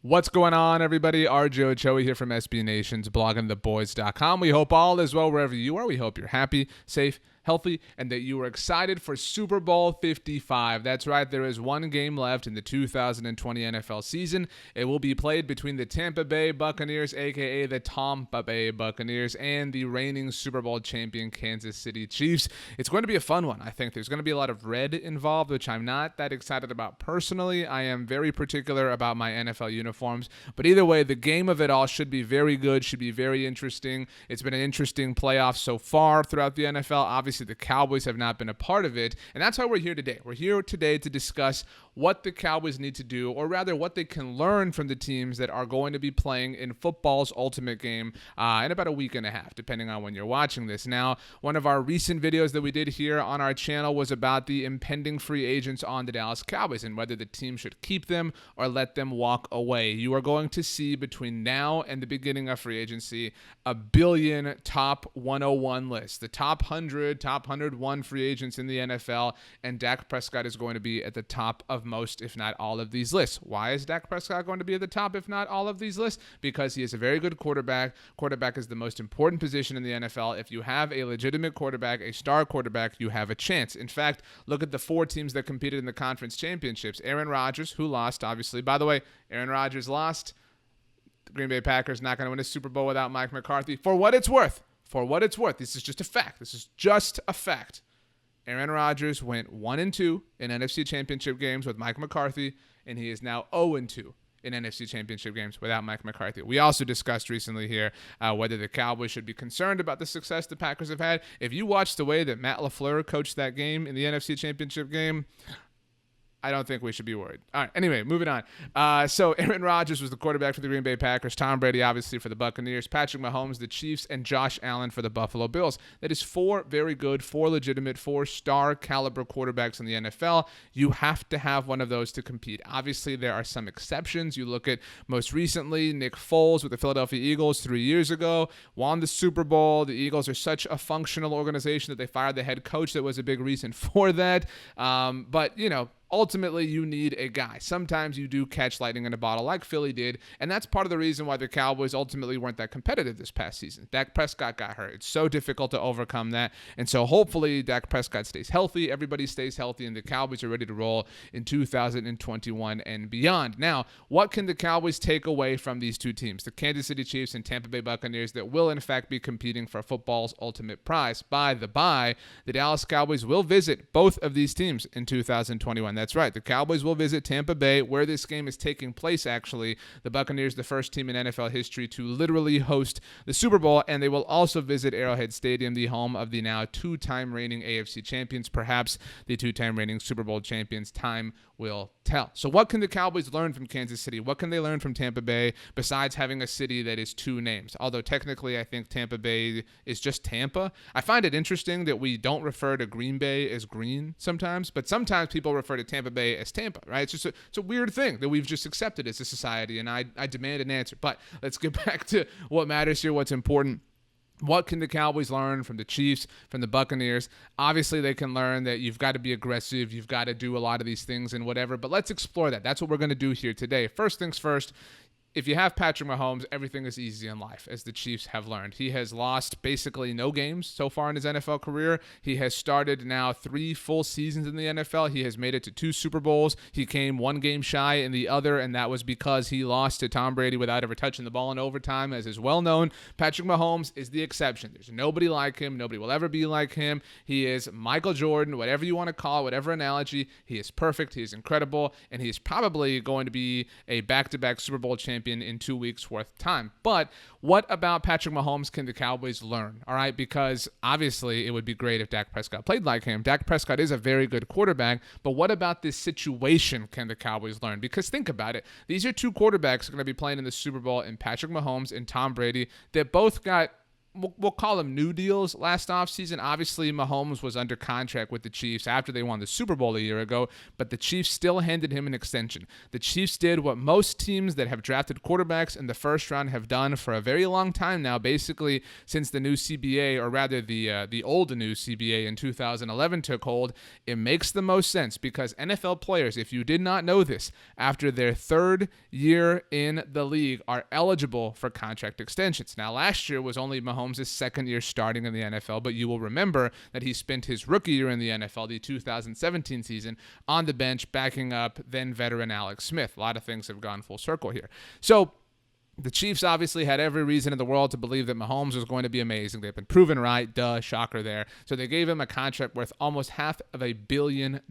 What's going on, everybody? RJ Ochoa here from SB Nation's bloggingtheboys.com. We hope all is well wherever you are. We hope you're happy, safe, healthy, and that you are excited for Super Bowl 55. That's right, there is one game left in the 2020 NFL season. It will be played between the Tampa Bay Buccaneers, aka the Tampa Bay Buccaneers, and the reigning Super Bowl champion Kansas City Chiefs. It's going to be a fun one, I think. There's going to be a lot of red involved, which I'm not that excited about personally. I am very particular about my NFL uniforms, but either way, the game of it all should be very good, should be very interesting. It's been an interesting playoff so far throughout the NFL. Obviously, the Cowboys have not been a part of it, and that's why we're here today. We're here today to discuss what the Cowboys need to do, or rather what they can learn from the teams that are going to be playing in football's ultimate game in about a week and a half, depending on when you're watching this. Now, one of our recent videos that we did here on our channel was about the impending free agents on the Dallas Cowboys and whether the team should keep them or let them walk away. You are going to see between now and the beginning of free agency a billion top 101 lists, the top 100, top 101 free agents in the NFL, and Dak Prescott is going to be at the top of most, if not all, of these lists. Why is Dak Prescott going to be at the top, if not all of these lists? Because he is a very good quarterback. Quarterback is the most important position in the NFL. If you have a legitimate quarterback, a star quarterback, you have a chance. In fact, look at the four teams that competed in the conference championships. Aaron Rodgers, who lost, obviously. By the way, Aaron Rodgers lost. The Green Bay Packers not going to win a Super Bowl without Mike McCarthy. For what it's worth, this is just a fact. Aaron Rodgers went 1-2 in NFC Championship games with Mike McCarthy, and he is now 0-2 in NFC Championship games without Mike McCarthy. We also discussed recently here whether the Cowboys should be concerned about the success the Packers have had. If you watch the way that Matt LaFleur coached that game in the NFC Championship game, I don't think we should be worried. All right, anyway, moving on. So Aaron Rodgers was the quarterback for the Green Bay Packers, Tom Brady, obviously, for the Buccaneers, Patrick Mahomes, the Chiefs, and Josh Allen for the Buffalo Bills. That is four very good, four legitimate, four-star caliber quarterbacks in the NFL. You have to have one of those to compete. Obviously, there are some exceptions. You look at most recently, Nick Foles with the Philadelphia Eagles 3 years ago, won the Super Bowl. The Eagles are such a functional organization that they fired the head coach. That was a big reason for that. But, ultimately, you need a guy. Sometimes you do catch lightning in a bottle like Philly did, and that's part of the reason why the Cowboys ultimately weren't that competitive this past season. Dak Prescott got hurt. It's so difficult to overcome that, and so hopefully Dak Prescott stays healthy, everybody stays healthy, and the Cowboys are ready to roll in 2021 and beyond. Now, what can the Cowboys take away from these two teams, the Kansas City Chiefs and Tampa Bay Buccaneers, that will in fact be competing for football's ultimate prize? By the by, the Dallas Cowboys will visit both of these teams in 2021. That's right. The Cowboys will visit Tampa Bay, where this game is taking place, actually. The Buccaneers, the first team in NFL history to literally host the Super Bowl, and they will also visit Arrowhead Stadium, the home of the now two-time reigning AFC champions, perhaps the two-time reigning Super Bowl champions. Time will tell. So what can the Cowboys learn from Kansas City? What can they learn from Tampa Bay besides having a city that is two names? Although technically I think Tampa Bay is just Tampa. I find it interesting that we don't refer to Green Bay as green sometimes, but sometimes people refer to Tampa Bay as Tampa, right? It's a weird thing that we've just accepted as a society, and I demand an answer. But let's get back to what matters here, what's important. What can the Cowboys learn from the Chiefs, from the Buccaneers? Obviously, they can learn that you've got to be aggressive. You've got to do a lot of these things and whatever. But let's explore that. That's what we're going to do here today. First things first. If you have Patrick Mahomes, everything is easy in life, as the Chiefs have learned. He has lost basically no games so far in his NFL career. He has started now 3 full seasons in the NFL. He has made it to 2 Super Bowls. He came 1 game shy in the other, and that was because he lost to Tom Brady without ever touching the ball in overtime, as is well known. Patrick Mahomes is the exception. There's nobody like him. Nobody will ever be like him. He is Michael Jordan, whatever you want to call it, whatever analogy. He is perfect. He is incredible, and he is probably going to be a back-to-back Super Bowl champion in 2 weeks worth of time. But what about Patrick Mahomes can the Cowboys learn? All right, because obviously it would be great if Dak Prescott played like him. Dak Prescott is a very good quarterback, but what about this situation can the Cowboys learn? Because think about it. These are two quarterbacks going to be playing in the Super Bowl, in Patrick Mahomes and Tom Brady, that both got we'll call them new deals last offseason. Obviously, Mahomes was under contract with the Chiefs after they won the Super Bowl a year ago, but the Chiefs still handed him an extension. The Chiefs did what most teams that have drafted quarterbacks in the first round have done for a very long time now, basically since the new CBA, or rather the old new CBA in 2011 took hold. It makes the most sense because NFL players, if you did not know this, after their third year in the league are eligible for contract extensions. Now, last year was only Mahomes' second year starting in the NFL, but you will remember that he spent his rookie year in the NFL, the 2017 season, on the bench backing up then veteran Alex Smith. A lot of things have gone full circle here. So the Chiefs obviously had every reason in the world to believe that Mahomes was going to be amazing. They've been proven right. Duh, shocker there. So they gave him a contract worth almost $500 million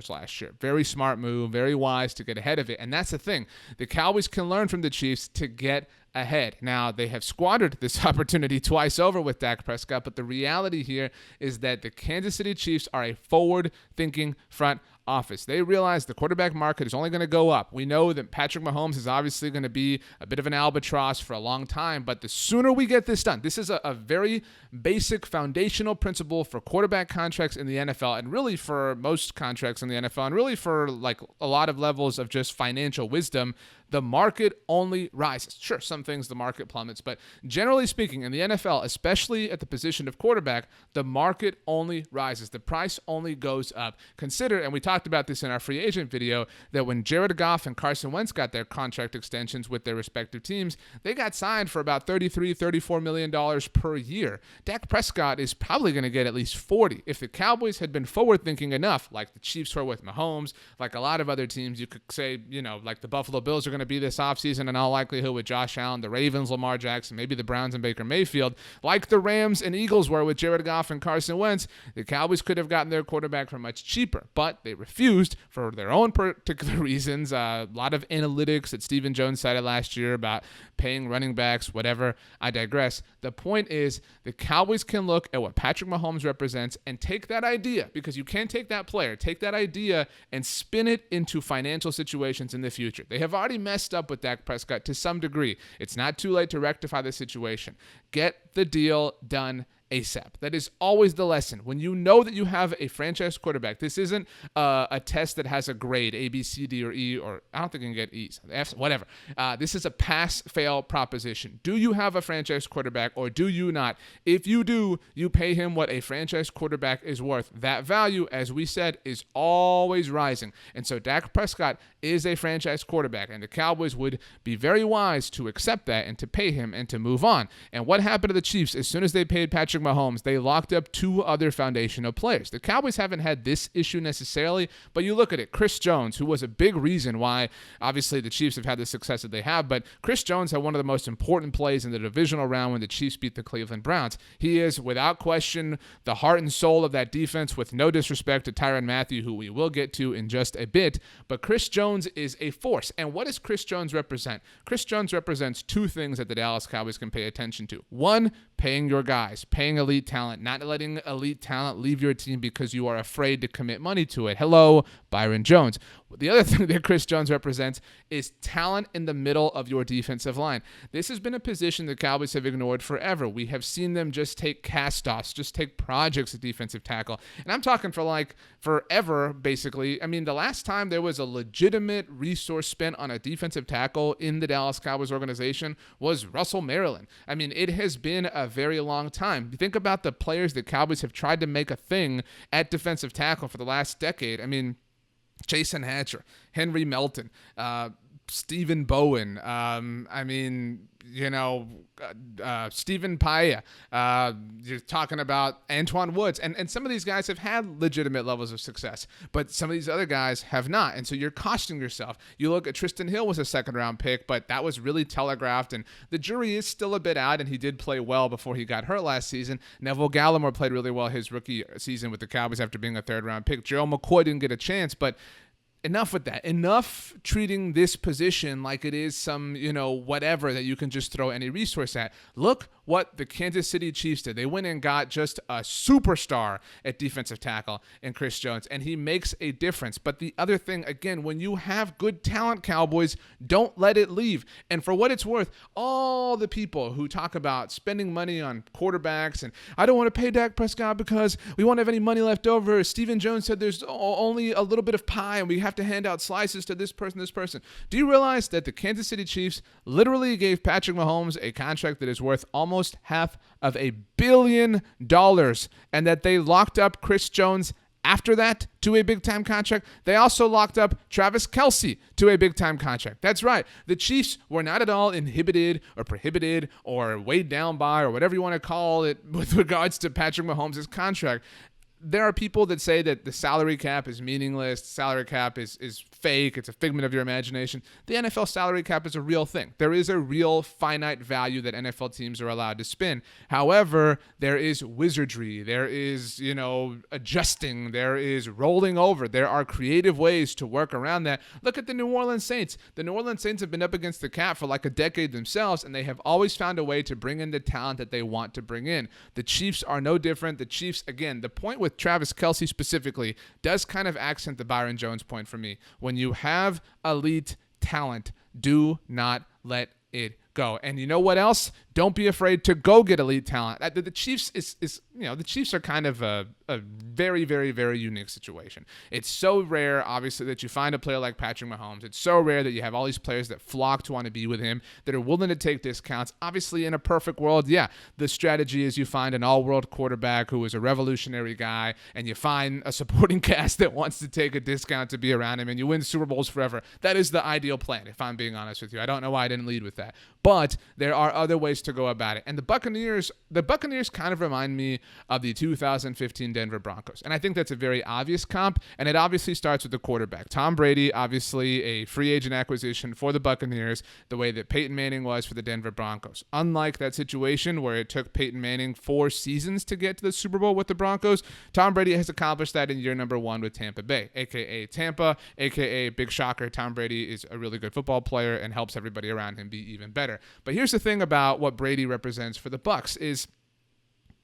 last year. Very smart move, very wise to get ahead of it. And that's the thing. The Cowboys can learn from the Chiefs to get ahead. Now, they have squandered this opportunity twice over with Dak Prescott, but the reality here is that the Kansas City Chiefs are a forward-thinking front office. They realize the quarterback market is only going to go up. We know that Patrick Mahomes is obviously going to be a bit of an albatross for a long time, but the sooner we get this done, this is a very basic foundational principle for quarterback contracts in the NFL, and really for most contracts in the NFL, and really for like a lot of levels of just financial wisdom. The market only rises. Sure, some things the market plummets, but generally speaking, in the NFL, especially at the position of quarterback, the market only rises. The price only goes up. Consider, and we talked about this in our free agent video, that when Jared Goff and Carson Wentz got their contract extensions with their respective teams, they got signed for about $34 million per year. Dak Prescott is probably going to get at least 40. If the Cowboys had been forward-thinking enough, like the Chiefs were with Mahomes, like a lot of other teams, you could say, like the Buffalo Bills are going to be this offseason in all likelihood with Josh Allen, the Ravens, Lamar Jackson, maybe the Browns and Baker Mayfield, like the Rams and Eagles were with Jared Goff and Carson Wentz. The Cowboys could have gotten their quarterback for much cheaper, but they refused for their own particular reasons. A lot of analytics that Stephen Jones cited last year about paying running backs, whatever. I digress. The point is the Cowboys can look at what Patrick Mahomes represents and take that idea, because you can't take that player, take that idea and spin it into financial situations in the future. They have already messed up with Dak Prescott to some degree. It's not too late to rectify the situation. Get the deal done ASAP. That is always the lesson. When you know that you have a franchise quarterback, this isn't a test that has a grade, A, B, C, D, or E, or I don't think you can get E's, F's, whatever. This is a pass-fail proposition. Do you have a franchise quarterback or do you not? If you do, you pay him what a franchise quarterback is worth. That value, as we said, is always rising. And so Dak Prescott is a franchise quarterback, and the Cowboys would be very wise to accept that and to pay him and to move on. And what happened to the Chiefs? As soon as they paid Patrick Mahomes, they locked up two other foundational players. The Cowboys haven't had this issue necessarily, but you look at it. Chris Jones, who was a big reason why, obviously, the Chiefs have had the success that they have, but Chris Jones had one of the most important plays in the divisional round when the Chiefs beat the Cleveland Browns. He is, without question, the heart and soul of that defense, with no disrespect to Tyrann Mathieu, who we will get to in just a bit, but Chris Jones is a force. And what does Chris Jones represent? Chris Jones represents two things that the Dallas Cowboys can pay attention to. One, paying your guys, paying elite talent, not letting elite talent leave your team because you are afraid to commit money to it. Hello, Byron Jones. The other thing that Chris Jones represents is talent in the middle of your defensive line. This has been a position the Cowboys have ignored forever. We have seen them just take cast-offs, just take projects at defensive tackle. And I'm talking for like forever, basically. I mean, the last time there was a legitimate resource spent on a defensive tackle in the Dallas Cowboys organization was Russell Maryland. I mean, it has been a very long time. Think about the players the Cowboys have tried to make a thing at defensive tackle for the last decade. I mean, Jason Hatcher, Henry Melton, Stephen Bowen, Stephen Paia. You're talking about Antoine Woods. And some of these guys have had legitimate levels of success, but some of these other guys have not. And so you're costing yourself. You look at Tristan Hill was a second-round pick, but that was really telegraphed, and the jury is still a bit out, and he did play well before he got hurt last season. Neville Gallimore played really well his rookie season with the Cowboys after being a third-round pick. Gerald McCoy didn't get a chance, but enough with that. Enough treating this position like it is some, whatever that you can just throw any resource at. Look what the Kansas City Chiefs did. They went and got just a superstar at defensive tackle in Chris Jones, and he makes a difference. But the other thing, again, when you have good talent, Cowboys, don't let it leave. And for what it's worth, all the people who talk about spending money on quarterbacks and I don't want to pay Dak Prescott because we won't have any money left over. Stephen Jones said there's only a little bit of pie and we have to hand out slices to this person, this person. Do you realize that the Kansas City Chiefs literally gave Patrick Mahomes a contract that is worth almost $500 million and that they locked up Chris Jones after that to a big-time contract? They also locked up Travis Kelce to a big-time contract. That's right. The Chiefs were not at all inhibited or prohibited or weighed down by or whatever you want to call it with regards to Patrick Mahomes' contract. There are people that say that the salary cap is meaningless, salary cap is fake, it's a figment of your imagination. The NFL salary cap is a real thing. There is a real finite value that NFL teams are allowed to spend. However, there is wizardry, there is, adjusting, there is rolling over. There are creative ways to work around that. Look at the New Orleans Saints. The New Orleans Saints have been up against the cap for like a decade themselves, and they have always found a way to bring in the talent that they want to bring in. The Chiefs are no different. The Chiefs, again, the point with Travis Kelce specifically does kind of accent the Byron Jones point for me. When you have elite talent, do not let it go. And you know what else? Don't be afraid to go get elite talent. The Chiefs the Chiefs are kind of a very, very, very unique situation. It's so rare, obviously, that you find a player like Patrick Mahomes. It's so rare that you have all these players that flock to want to be with him, that are willing to take discounts. Obviously, in a perfect world, the strategy is you find an all-world quarterback who is a revolutionary guy, and you find a supporting cast that wants to take a discount to be around him, and you win Super Bowls forever. That is the ideal plan, if I'm being honest with you. I don't know why I didn't lead with that. But there are other ways to go about it. And the Buccaneers kind of remind me of the 2015 Denver Broncos. And I think that's a very obvious comp, and it obviously starts with the quarterback. Tom Brady, obviously a free agent acquisition for the Buccaneers, the way that Peyton Manning was for the Denver Broncos. Unlike that situation where it took Peyton Manning 4 seasons to get to the Super Bowl with the Broncos, Tom Brady has accomplished that in year number 1 with Tampa Bay, a.k.a. Tampa, a.k.a. big shocker. Tom Brady is a really good football player and helps everybody around him be even better. But here's the thing about what Brady represents for the Bucs is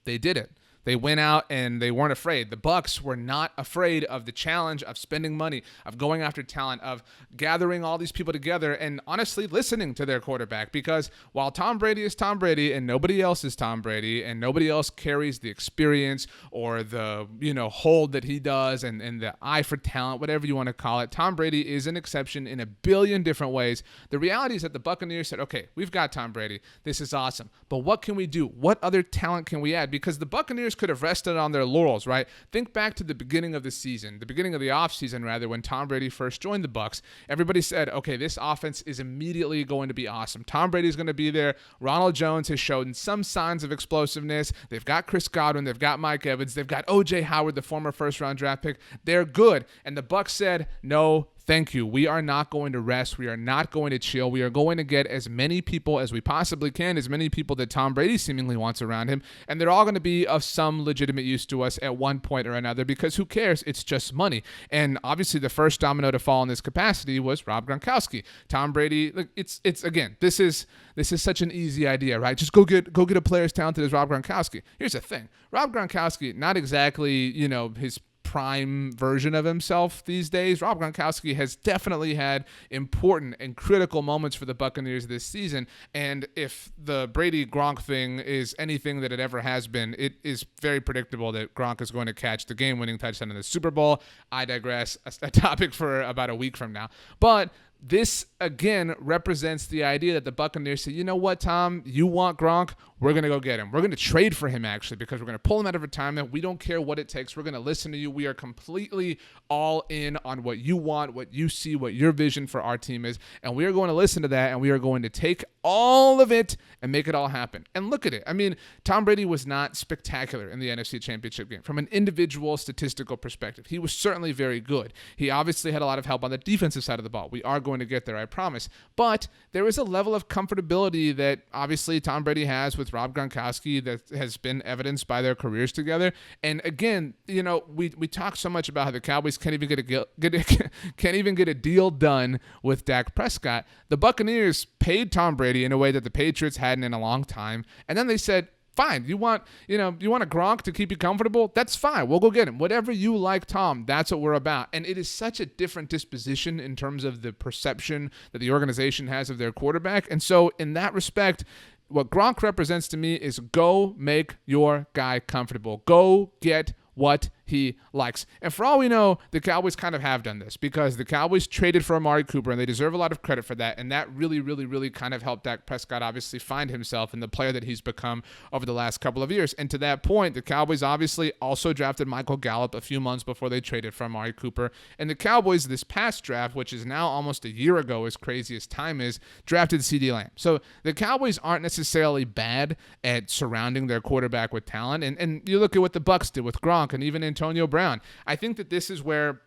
they did it. They went out and they weren't afraid. The Bucs were not afraid of the challenge of spending money, of going after talent, of gathering all these people together and honestly listening to their quarterback. Because while Tom Brady is Tom Brady and nobody else is Tom Brady and nobody else carries the experience or the hold that he does and the eye for talent, whatever you want to call it, Tom Brady is an exception in a billion different ways. The reality is that the Buccaneers said, okay, we've got Tom Brady. This is awesome. But what can we do? What other talent can we add? Because the Buccaneers could have rested on their laurels, right? Think back to the beginning of the season, the beginning of the offseason, rather, when Tom Brady first joined the Bucs. Everybody said, okay, this offense is immediately going to be awesome. Tom Brady's going to be there. Ronald Jones has shown some signs of explosiveness. They've got Chris Godwin. They've got Mike Evans. They've got O.J. Howard, the former first-round draft pick. They're good. And the Bucs said, no, thank you. We are not going to rest. We are not going to chill. We are going to get as many people as we possibly can, as many people that Tom Brady seemingly wants around him, and they're all going to be of some legitimate use to us at one point or another, because who cares? It's just money. And obviously the first domino to fall in this capacity was Rob Gronkowski. Tom Brady, look, it's again, this is such an easy idea, right? Just go get a player as talented as Rob Gronkowski. Here's the thing. Rob Gronkowski, not exactly, his prime version of himself these days. Rob Gronkowski has definitely had important and critical moments for the Buccaneers this season, and if the Brady-Gronk thing is anything that it ever has been, it is very predictable that Gronk is going to catch the game-winning touchdown in the Super Bowl. I digress, a topic for about a week from now. But this, again, represents the idea that the Buccaneers say, you know what, Tom, you want Gronk? We're going to go get him. We're going to trade for him, actually, because we're going to pull him out of retirement. We don't care what it takes. We're going to listen to you. We are completely all in on what you want, what you see, what your vision for our team is, and we are going to listen to that, and we are going to take all of it and make it all happen. And look at it. I mean, Tom Brady was not spectacular in the NFC Championship game. From an individual statistical perspective, he was certainly very good. He obviously had a lot of help on the defensive side of the ball. We are going to get there, I promise. But there is a level of comfortability that obviously Tom Brady has with Rob Gronkowski that has been evidenced by their careers together. And again, we talk so much about how the Cowboys can't even get a deal done with Dak Prescott. The Buccaneers paid Tom Brady in a way that the Patriots hadn't in a long time, and then they said, fine, you want a Gronk to keep you comfortable? That's fine. We'll go get him. Whatever you like, Tom, that's what we're about. And it is such a different disposition in terms of the perception that the organization has of their quarterback. And so in that respect, what Gronk represents to me is go make your guy comfortable. Go get what he likes. And for all we know, the Cowboys kind of have done this because the Cowboys traded for Amari Cooper, and they deserve a lot of credit for that. And that really, really, really kind of helped Dak Prescott obviously find himself in the player that he's become over the last couple of years. And to that point, the Cowboys obviously also drafted Michael Gallup a few months before they traded for Amari Cooper. And the Cowboys this past draft, which is now almost a year ago, as crazy as time is, drafted CeeDee Lamb. So the Cowboys aren't necessarily bad at surrounding their quarterback with talent. And you look at what the Bucs did with Gronk and even Antonio Brown. I think that this is where,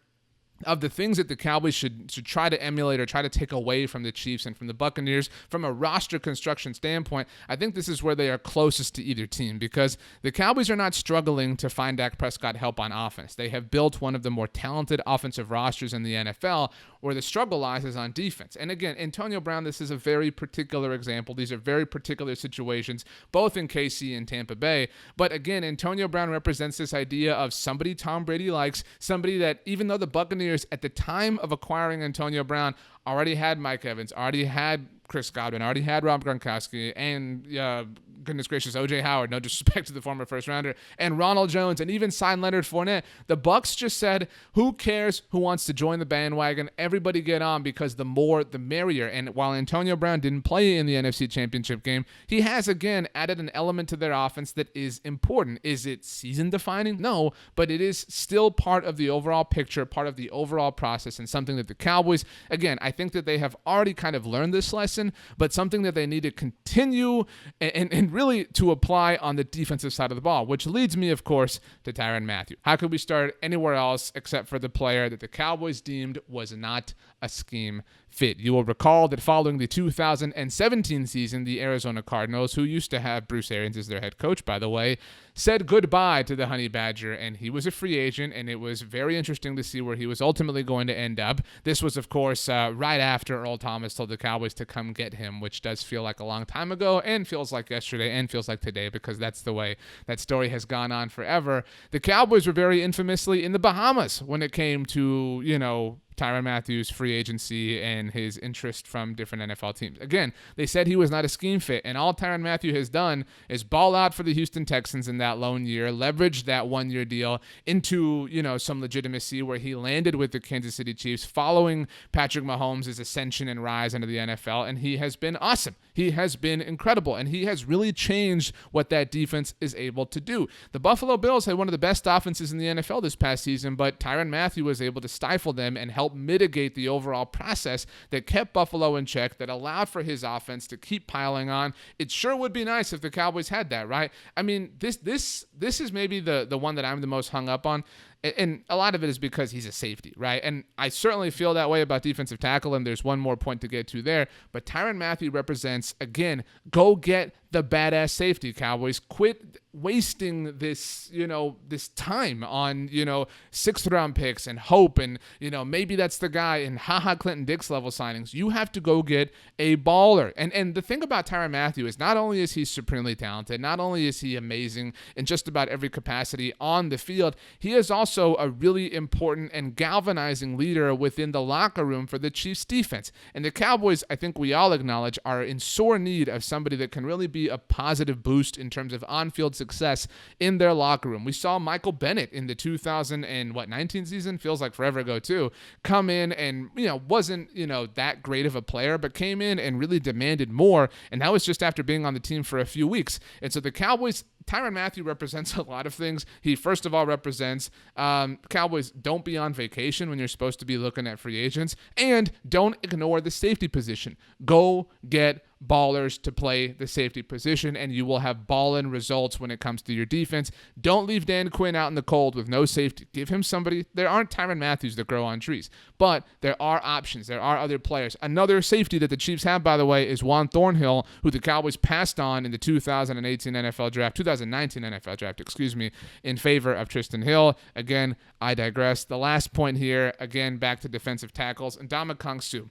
of the things that the Cowboys should try to emulate or try to take away from the Chiefs and from the Buccaneers from a roster construction standpoint, I think this is where they are closest to either team, because the Cowboys are not struggling to find Dak Prescott help on offense. They have built one of the more talented offensive rosters in the NFL, where the struggle lies is on defense. And again, Antonio Brown, this is a very particular example. These are very particular situations, both in KC and Tampa Bay. But again, Antonio Brown represents this idea of somebody Tom Brady likes, somebody that even though the Buccaneers at the time of acquiring Antonio Brown already had Mike Evans, already had Chris Godwin, already had Rob Gronkowski, and goodness gracious, O.J. Howard, no disrespect to the former first rounder, and Ronald Jones, and even signed Leonard Fournette. The Bucs just said, who cares who wants to join the bandwagon? Everybody get on, because the more the merrier. And while Antonio Brown didn't play in the NFC Championship game, he has again added an element to their offense that is important. Is it season defining? No, but it is still part of the overall picture, part of the overall process, and something that the Cowboys, again, I think that they have already kind of learned this lesson, but something that they need to continue and really to apply on the defensive side of the ball, which leads me, of course, to Tyrann Mathieu. How could we start anywhere else except for the player that the Cowboys deemed was not a scheme fit? You will recall that following the 2017 season, the Arizona Cardinals, who used to have Bruce Arians as their head coach, by the way, said goodbye to the Honey Badger, and he was a free agent, and it was very interesting to see where he was ultimately going to end up. This was, of course, right after Earl Thomas told the Cowboys to come get him, which does feel like a long time ago, and feels like yesterday, and feels like today, because that's the way that story has gone on forever. The Cowboys were very infamously in the Bahamas when it came to, Tyrann Mathieu's free agency and his interest from different NFL teams. Again, they said he was not a scheme fit, and all Tyrann Mathieu has done is ball out for the Houston Texans in that lone year, leverage that one-year deal into, some legitimacy, where he landed with the Kansas City Chiefs following Patrick Mahomes' ascension and rise into the NFL, and he has been awesome. He has been incredible, and he has really changed what that defense is able to do. The Buffalo Bills had one of the best offenses in the NFL this past season, but Tyrann Mathieu was able to stifle them and help mitigate the overall process that kept Buffalo in check, that allowed for his offense to keep piling on. It sure would be nice if the Cowboys had that, right? I mean, this is maybe the one that I'm the most hung up on. And a lot of it is because he's a safety, right? And I certainly feel that way about defensive tackle, and there's one more point to get to there. But Tyrann Mathieu represents, again, go get the badass safety, Cowboys. Quit wasting this, this time on, 6th round picks and hope and, maybe that's the guy in Clinton Dix level signings. You have to go get a baller. And the thing about Tyrann Mathieu is not only is he supremely talented, not only is he amazing in just about every capacity on the field, he is also a really important and galvanizing leader within the locker room for the Chiefs defense. And the Cowboys, I think we all acknowledge, are in sore need of somebody that can really be a positive boost in terms of on-field success in their locker room. We saw Michael Bennett in the 2019 season, feels like forever ago too, come in and, wasn't, that great of a player, but came in and really demanded more. And that was just after being on the team for a few weeks. And so the Cowboys, Tyrann Mathieu represents a lot of things. He, first of all, represents Cowboys don't be on vacation when you're supposed to be looking at free agents, and don't ignore the safety position. Go get ballers to play the safety position, and you will have ball-in results when it comes to your defense. Don't leave Dan Quinn out in the cold with no safety. Give him somebody. There aren't Tyrann Mathieu that grow on trees, but there are options. There are other players. Another safety that the Chiefs have, by the way, is Juan Thornhill, who the Cowboys passed on in the 2019 NFL draft, 2019 NFL draft, in favor of Tristan Hill. Again, I digress. The last point here, again, back to defensive tackles, Ndamukong Suh.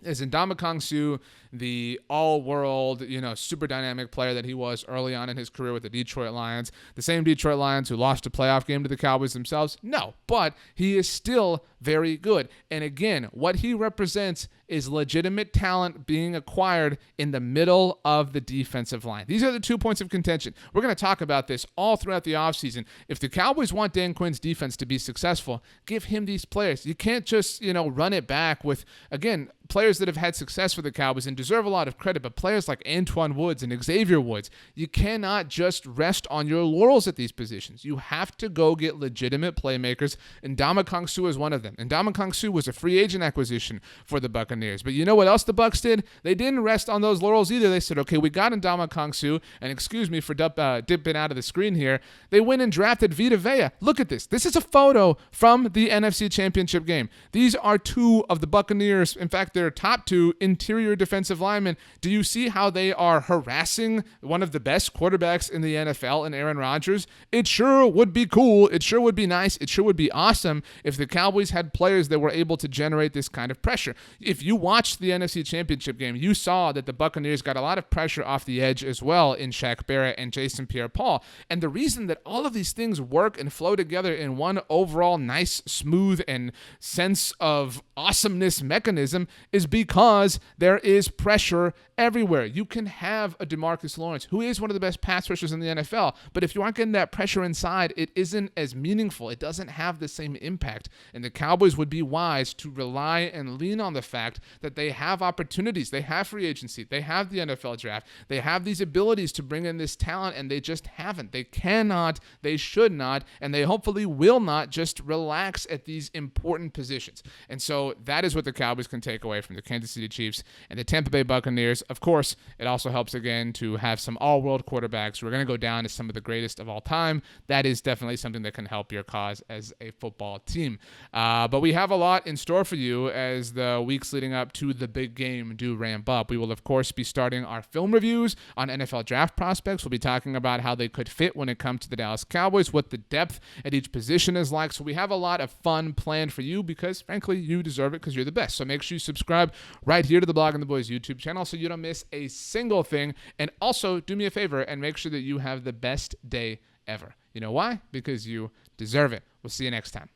Is Ndamukong Suh the all-world, super dynamic player that he was early on in his career with the Detroit Lions? The same Detroit Lions who lost a playoff game to the Cowboys themselves? No, but he is still very good. And again, what he represents is legitimate talent being acquired in the middle of the defensive line. These are the 2 points of contention. We're going to talk about this all throughout the offseason. If the Cowboys want Dan Quinn's defense to be successful, give him these players. You can't just, run it back with, again, players that have had success for the Cowboys and deserve a lot of credit, but players like Antoine Woods and Xavier Woods, you cannot just rest on your laurels at these positions. You have to go get legitimate playmakers, and Ndamukong Suh is one of them. And Ndamukong Suh was a free agent acquisition for the Buccaneers. But you know what else the Bucs did? They didn't rest on those laurels either. They said, okay, we got Ndamukong Suh, and excuse me for dipping out of the screen here. They went and drafted Vita Vea. Look at this. This is a photo from the NFC Championship game. These are two of the Buccaneers. In fact, their top two interior defensive linemen. Do you see how they are harassing one of the best quarterbacks in the NFL in Aaron Rodgers? It sure would be cool. It sure would be nice. It sure would be awesome if the Cowboys had players that were able to generate this kind of pressure. If you watched the NFC Championship game, you saw that the Buccaneers got a lot of pressure off the edge as well in Shaq Barrett and Jason Pierre-Paul. And the reason that all of these things work and flow together in one overall nice, smooth, and sense of awesomeness mechanism is because there is pressure everywhere. You can have a DeMarcus Lawrence, who is one of the best pass rushers in the NFL, but if you aren't getting that pressure inside, it isn't as meaningful. It doesn't have the same impact. And the Cowboys would be wise to rely and lean on the fact that they have opportunities. They have free agency. They have the NFL draft. They have these abilities to bring in this talent, and they just haven't. They cannot, they should not, and they hopefully will not just relax at these important positions. And so that is what the Cowboys can take away from the Kansas City Chiefs and the Tampa Bay Buccaneers. Of course, it also helps, again, to have some all-world quarterbacks who are going to go down as some of the greatest of all time. That is definitely something that can help your cause as a football team. But we have a lot in store for you as the weeks leading up to the big game do ramp up. We will, of course, be starting our film reviews on NFL draft prospects. We'll be talking about how they could fit when it comes to the Dallas Cowboys, what the depth at each position is like. So we have a lot of fun planned for you because, frankly, you deserve it because you're the best. So make sure you subscribe right here to the Blog and the Boys YouTube channel so you don't miss a single thing. And also, do me a favor and make sure that you have the best day ever. You know why? Because you deserve it. We'll see you next time.